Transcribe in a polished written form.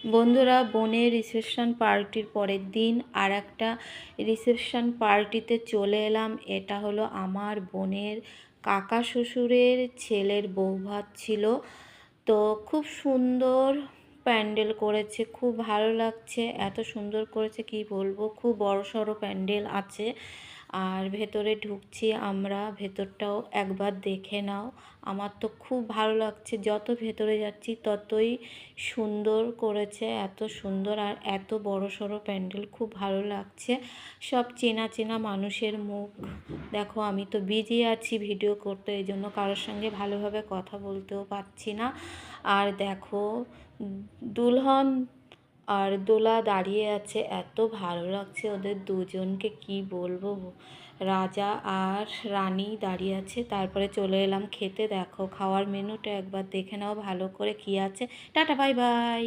বন্ধুরা, বোনের রিসেপশন পার্টির পরের দিন আর একটা রিসেপশন পার্টিতে চলে এলাম। এটা হলো আমার বোনের কাকা শ্বশুরের ছেলের বৌভাত ছিল। তো খুব সুন্দর প্যান্ডেল করেছে, খুব ভালো লাগছে, এত সুন্দর করেছে কি বলবো। খুব বড়সড় প্যান্ডেল আছে। আর ভেতরে ঢুকছি আমরা, ভেতরটাও একবার দেখে নাও। আমার তো খুব ভালো লাগছে, যত ভেতরে যাচ্ছি ততই সুন্দর করেছে, এত সুন্দর আর এত বড়সড় প্যান্ডেল, খুব ভালো লাগছে। সব চেনা চেনা মানুষের মুখ। দেখো, আমি তো বিজি আছি ভিডিও করতে, এই জন্য কারোর সঙ্গে ভালোভাবে কথা বলতেও পারছি না। আর দেখো, দুলহন আর দোলা দাঁড়িয়ে আছে, এত ভালো লাগছে ওদের দুজনকে, কি বলবো। রাজা আর রানী দাঁড়িয়ে আছে। তারপরে চলে এলাম খেতে। দেখো, খাওয়ার মেনুটা একবার দেখে নাও ভালো করে কি আছে। Tata, bye bye.